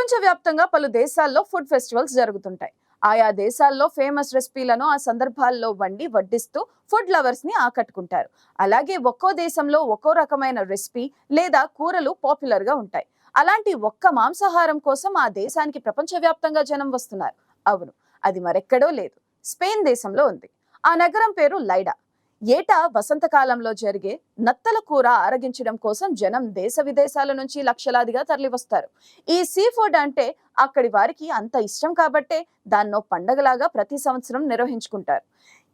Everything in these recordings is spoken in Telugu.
ప్రపంచవ్యాప్తంగా పలు దేశాల్లో ఫుడ్ ఫెస్టివల్స్ జరుగుతుంటాయి. ఆయా దేశాల్లో ఫేమస్ రెసిపీలను ఆ సందర్భాల్లో వండి వడ్డిస్తూ ఫుడ్ లవర్స్ ని ఆకట్టుకుంటారు. అలాగే ఒక్కో దేశంలో ఒక్కో రకమైన రెసిపీ లేదా కూరలు పాపులర్ గా ఉంటాయి. అలాంటి ఒక్క మాంసాహారం కోసం ఆ దేశానికి ప్రపంచవ్యాప్తంగా జనం వస్తున్నారు. అవును, అది మరెక్కడో లేదు, స్పెయిన్ దేశంలో ఉంది. ఆ నగరం పేరు లైడా. ఏటా వసంతకాలంలో జరిగే నత్తల కూర ఆరగించడం కోసం జనం దేశ విదేశాల నుంచి లక్షలాదిగా తరలివస్తారు. ఈ సీ ఫుడ్ అంటే అక్కడి వారికి అంత ఇష్టం కాబట్టే దాన్నో పండగలాగా ప్రతి సంవత్సరం నిర్వహించుకుంటారు.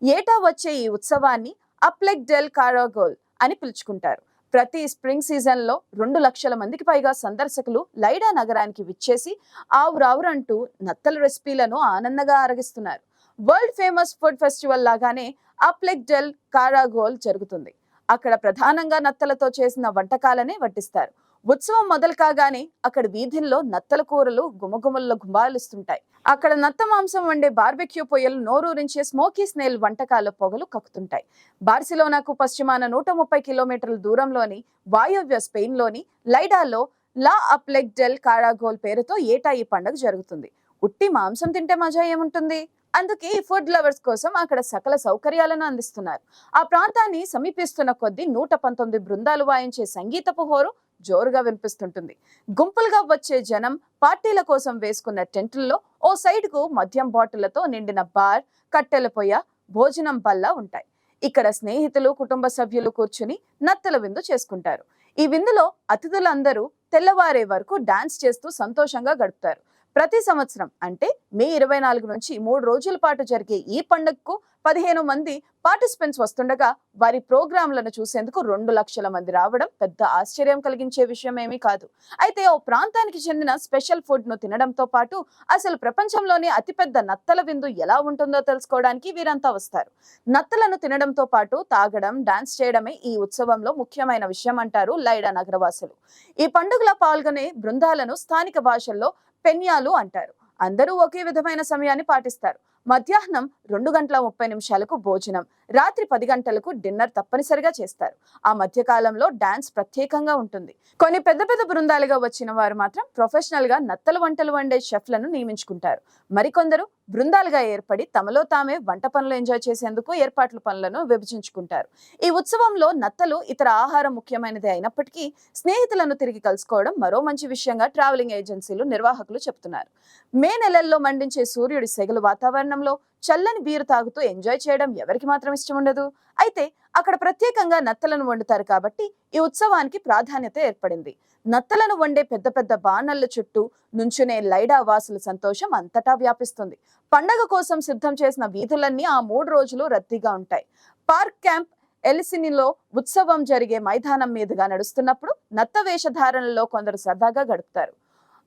ఏటా వచ్చే ఈ ఉత్సవాన్ని అప్లెక్ డెల్ కారాగోల్ అని పిలుచుకుంటారు. ప్రతి స్ప్రింగ్ సీజన్ లో 2 లక్షల మందికి పైగా సందర్శకులు లైడా నగరానికి విచ్చేసి ఆవురావురంటూ నత్తల రెసిపీలను ఆనందంగా ఆరగిస్తున్నారు. వరల్డ్ ఫేమస్ ఫుడ్ ఫెస్టివల్ లాగానే అప్లెక్ డెల్ కారాగోల్ జరుగుతుంది. అక్కడ ప్రధానంగా నత్తలతో చేసిన వంటకాలనే వడ్డిస్తారు. ఉత్సవం మొదలు కాగానే అక్కడ వీధుల్లో నత్తల కూరలు గుమగుమల్లో గుంబాలిస్తుంటాయి. అక్కడ నత్త మాంసం వండే బార్బెక్యూ పొయ్యలు నోరూరించే స్మోకీ స్నేల్ వంటకాల పొగలు కక్కుతుంటాయి. బార్సిలోనాకు పశ్చిమాన 130 కిలోమీటర్ల దూరంలోని వాయవ్య స్పెయిన్ లోని లైడాలో లా అప్లెక్ డెల్ కారాగోల్ పేరుతో ఏటా ఈ పండుగ జరుగుతుంది. ఉట్టి మాంసం తింటే మజా ఏముంటుంది? అందుకే ఈ ఫుడ్ లవర్స్ కోసం అక్కడ సకల సౌకర్యాలను అందిస్తున్నారు. ఆ ప్రాంతాన్ని సమీపిస్తున్న కొద్దీ 119 బృందాలు వాయించే సంగీతపు హోరు జోరుగా వినిపిస్తుంటుంది. గుంపులుగా వచ్చే జనం పార్టీల కోసం వేసుకున్న టెంట్లలో ఓ సైడ్ కు మద్యం బాటిళ్లతో నిండిన బార్, కట్టెల పొయ్య, భోజనం బల్ల ఉంటాయి. ఇక్కడ స్నేహితులు, కుటుంబ సభ్యులు కూర్చుని నత్తల విందు చేసుకుంటారు. ఈ విందులో అతిథులందరూ తెల్లవారే వరకు డాన్స్ చేస్తూ సంతోషంగా గడుపుతారు. ప్రతి సంవత్సరం అంటే మే 24 నుంచి 3 రోజుల పాటు జరిగే ఈ పండుగకు 15 మంది పార్టిసిపెంట్స్ వస్తుండగా వారి ప్రోగ్రాంలను చూసేందుకు 2 లక్షల మంది రావడం పెద్ద ఆశ్చర్యం కలిగించే విషయం ఏమీ కాదు. అయితే ఓ ప్రాంతానికి చెందిన స్పెషల్ ఫుడ్ ను తినడంతో పాటు అసలు ప్రపంచంలోనే అతిపెద్ద నత్తల విందు ఎలా ఉంటుందో తెలుసుకోవడానికి వీరంతా వస్తారు. నత్తలను తినడంతో పాటు తాగడం, డాన్స్ చేయడమే ఈ ఉత్సవంలో ముఖ్యమైన విషయం అంటారు లైడా నగరవాసులు. ఈ పండుగలో పాల్గొనే బృందాలను స్థానిక భాషల్లో పెన్యాలు అంటారు. అందరూ ఒకే విధమైన సమయాన్ని పాటిస్తారు. మధ్యాహ్నం 2 గంటల 30 నిమిషాలకు భోజనం, రాత్రి 10 గంటలకు డిన్నర్ తప్పనిసరిగా చేస్తారు. ఆ మధ్య కాలంలో డాన్స్ ప్రత్యేకంగా ఉంటుంది. కొన్ని పెద్ద పెద్ద బృందాలుగా వచ్చిన వారు మాత్రం ప్రొఫెషనల్ గా నత్తల వంటలు వండే షెఫ్లను నియమించుకుంటారు. మరికొందరు బృందాలుగా ఏర్పడి తమలో తామే వంట పనులు ఎంజాయ్ చేసేందుకు ఏర్పాట్ల పనులను విభజించుకుంటారు. ఈ ఉత్సవంలో నత్తలు ఇతర ఆహారం ముఖ్యమైనది అయినప్పటికీ స్నేహితులను తిరిగి కలుసుకోవడం మరో మంచి విషయంగా ట్రావెలింగ్ ఏజెన్సీలు నిర్వాహకులు చెప్తున్నారు. మే నెలల్లో మండించే సూర్యుడి సెగలు వాతావరణంలో చల్లని బీరు తాగుతూ ఎంజాయ్ చేయడం ఎవరికి మాత్రం ఇష్టం ఉండదు. అయితే అక్కడ ప్రత్యేకంగా నత్తలను వండుతారు కాబట్టి ఈ ఉత్సవానికి ప్రాధాన్యత ఏర్పడింది. నత్తలను వండే పెద్ద పెద్ద బాణళ్ల చుట్టూ నుంచునే లైడా వాసుల సంతోషం అంతటా వ్యాపిస్తుంది. పండగ కోసం సిద్ధం చేసిన వీధులన్నీ ఆ 3 రోజులు రద్దీగా ఉంటాయి. పార్క్ క్యాంప్ ఎలిసినిలో ఉత్సవం జరిగే మైదానం మీదుగా నడుస్తున్నప్పుడు నత్త వేషధారణలో కొందరు సరదాగా గడుపుతారు.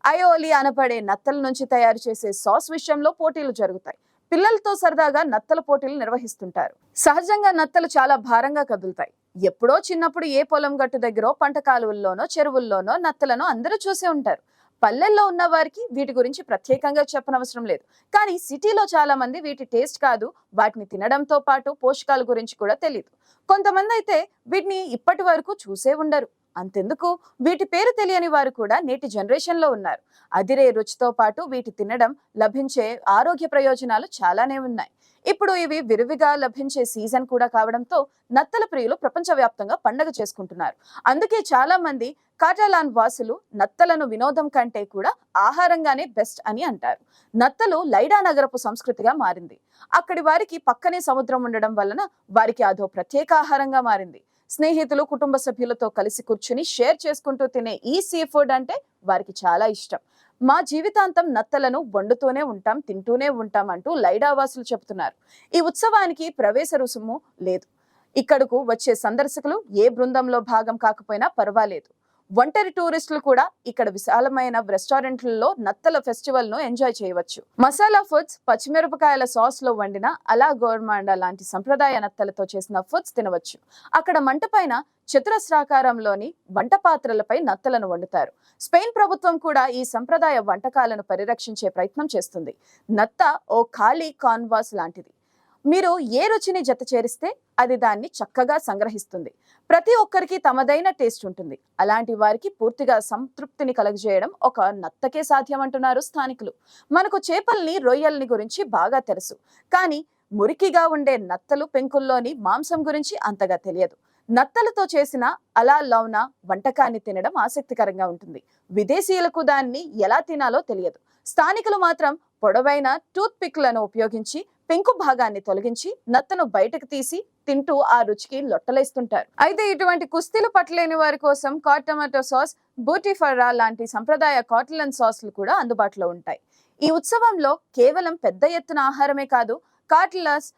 అయోలి అనబడే నత్తల నుంచి తయారు చేసే సాస్ విషయంలో పోటీలు జరుగుతాయి. పిల్లలతో సరదాగా నత్తల పోటీలు నిర్వహిస్తుంటారు. సహజంగా నత్తలు చాలా భారంగా కదులుతాయి. ఎప్పుడో చిన్నప్పుడు ఏ పొలం గట్టు దగ్గరో, పంట కాలువల్లోనో, చెరువుల్లోనో నత్తలను అందరూ చూసే ఉంటారు. పల్లెల్లో ఉన్న వారికి వీటి గురించి ప్రత్యేకంగా చెప్పనవసరం లేదు. కానీ సిటీలో చాలా మంది వీటి టేస్ట్ కాదు, వాటిని తినడంతో పాటు పోషకాల గురించి కూడా తెలియదు. కొంతమంది అయితే వీటిని ఇప్పటి వరకు చూసే ఉండరు. అంతెందుకు, వీటి పేరు తెలియని వారు కూడా నేటి జనరేషన్ లో ఉన్నారు. అదిరే రుచితో పాటు వీటి తినడం లభించే ఆరోగ్య ప్రయోజనాలు చాలానే ఉన్నాయి. ఇప్పుడు ఇవి విరివిగా లభించే సీజన్ కూడా కావడంతో నత్తల ప్రియులు ప్రపంచవ్యాప్తంగా పండగ చేసుకుంటున్నారు. అందుకే చాలా మంది కాటాలాన్ వాసులు నత్తలను వినోదం కంటే కూడా ఆహారంగానే బెస్ట్ అని అంటారు. నత్తలు లైడా నగరపు సంస్కృతిగా మారింది. అక్కడి వారికి పక్కనే సముద్రం ఉండడం వలన వారికి అదో ప్రత్యేక ఆహారంగా మారింది. స్నేహితులు, కుటుంబ సభ్యులతో కలిసి కూర్చుని షేర్ చేసుకుంటూ తినే ఈ సీ ఫుడ్ అంటే వారికి చాలా ఇష్టం. మా జీవితాంతం నత్తలను వండుతూనే ఉంటాం, తింటూనే ఉంటాం అంటూ లైడా వాసులు చెబుతున్నారు. ఈ ఉత్సవానికి ప్రవేశ రుసుము లేదు. ఇక్కడకు వచ్చే సందర్శకులు ఏ బృందంలో భాగం కాకపోయినా పర్వాలేదు. ఒంటరి టూరిస్టులు కూడా ఇక్కడ విశాలమైన రెస్టారెంట్లలో నత్తల ఫెస్టివల్ ను ఎంజాయ్ చేయవచ్చు. మసాలా ఫుడ్స్, పచ్చిమిరపకాయల సాస్ లో వండిన అలా గోర్మాండా లాంటి సంప్రదాయ నత్తలతో చేసిన ఫుడ్స్ తినవచ్చు. అక్కడ మంట పైన చతురస్రాకారంలోని వంట పాత్రలపై నత్తలను వండుతారు. స్పెయిన్ ప్రభుత్వం కూడా ఈ సంప్రదాయ వంటకాలను పరిరక్షించే ప్రయత్నం చేస్తుంది. నత్త ఓ ఖాళీ కాన్వాస్ లాంటిది. మీరు ఏ రుచిని జత చేరిస్తే అది దాన్ని చక్కగా సంగ్రహిస్తుంది. ప్రతి ఒక్కరికి తమదైన టేస్ట్ ఉంటుంది. అలాంటి వారికి పూర్తిగా సంతృప్తిని కలుగజేయడం ఒక నత్తకే సాధ్యం అంటున్నారు స్థానికులు. మనకు చేపల్ని, రొయ్యల్ని గురించి బాగా తెలుసు. కానీ మురికిగా ఉండే నత్తలు, పెంకుల్లోని మాంసం గురించి అంతగా తెలియదు. నత్తలతో చేసిన అలా లౌనా వంటకాన్ని తినడం ఆసక్తికరంగా ఉంటుంది. విదేశీయులకు దాన్ని ఎలా తినాలో తెలియదు. స్థానికులు మాత్రం పొడవైన టూత్ పిక్లను ఉపయోగించి పెంకు భాగాన్ని తొలగించి నత్తను బయటకు తీసి తింటూ ఆ రుచికి లొట్టలేస్తుంటారు. అయితే ఇటువంటి కుస్తీలు పట్టలేని వారి కోసం కాట్ టమాటో సాస్, బూటిఫర్రా లాంటి సంప్రదాయ కాటలన్ సాస్లు కూడా అందుబాటులో ఉంటాయి. ఈ ఉత్సవంలో కేవలం పెద్ద ఎత్తున ఆహారమే కాదు, కాటలస్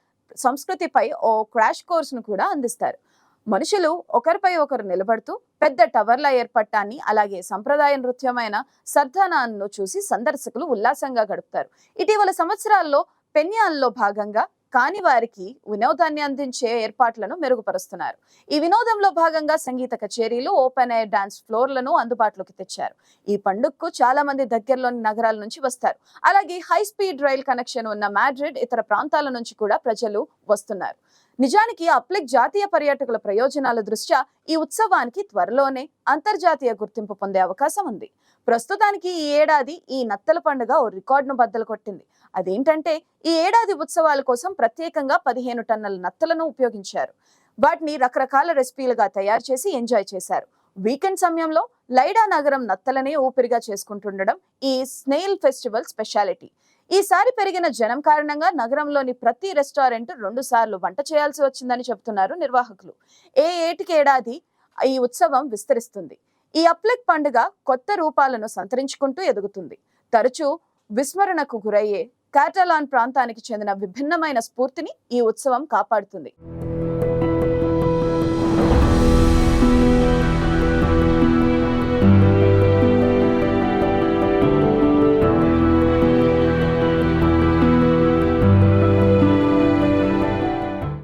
సంస్కృతిపై ఓ క్రాష్ కోర్సును కూడా అందిస్తారు. మనుషులు ఒకరిపై ఒకరు నిలబడుతూ పెద్ద టవర్ల ఏర్పడటాన్ని, అలాగే సంప్రదాయ నృత్యమైన సర్దానాను చూసి సందర్శకులు ఉల్లాసంగా గడుపుతారు. ఇటీవల సంవత్సరాల్లో పెన్యాల్లో భాగంగా కాని వారికి వినోదాన్ని అందించే ఏర్పాట్లను మెరుగుపరుస్తున్నారు. ఈ వినోదంలో భాగంగా సంగీత కచేరీలు, ఓపెన్ ఎయిర్ డాన్స్ ఫ్లోర్లను అందుబాటులోకి తెచ్చారు. ఈ పండుగకు చాలా మంది దగ్గరలోని నగరాల నుంచి వస్తారు. అలాగే హై స్పీడ్ రైల్ కనెక్షన్ ఉన్న మాడ్రిడ్, ఇతర ప్రాంతాల నుంచి కూడా ప్రజలు వస్తున్నారు. నిజానికి అప్లెక్ జాతీయ పర్యాటకుల ప్రయోజనాల దృష్ట్యా ఈ ఉత్సవానికి త్వరలోనే అంతర్జాతీయ గుర్తింపు పొందే అవకాశం ఉంది. ప్రస్తుతానికి ఈ ఏడాది ఈ నత్తల పండుగ ఓ రికార్డును బద్దలు కొట్టింది. అదేంటంటే, ఈ ఏడాది ఉత్సవాల కోసం ప్రత్యేకంగా 15 టన్నుల నత్తలను ఉపయోగించారు. వాటిని రకరకాల రెసిపీలుగా తయారు చేసి ఎంజాయ్ చేశారు. వీకెండ్ సమయంలో లైడా నగరం నత్తలనే ఊపిరిగా చేసుకుంటుండడం ఈ స్నేల్ ఫెస్టివల్ స్పెషాలిటీ. ఈసారి పెరిగిన జనం కారణంగా నగరంలోని ప్రతి రెస్టారెంట్ 2 సార్లు వంట చేయాల్సి వచ్చిందని చెబుతున్నారు నిర్వాహకులు. ఏటికేడాది ఈ ఉత్సవం విస్తరిస్తుంది. ఈ అప్లెక్ పండుగ కొత్త రూపాలను సంతరించుకుంటూ ఎదుగుతుంది. తరచూ విస్మరణకు గురయ్యే కాటలాన్ ప్రాంతానికి చెందిన విభిన్నమైన స్ఫూర్తిని ఈ ఉత్సవం కాపాడుతుంది.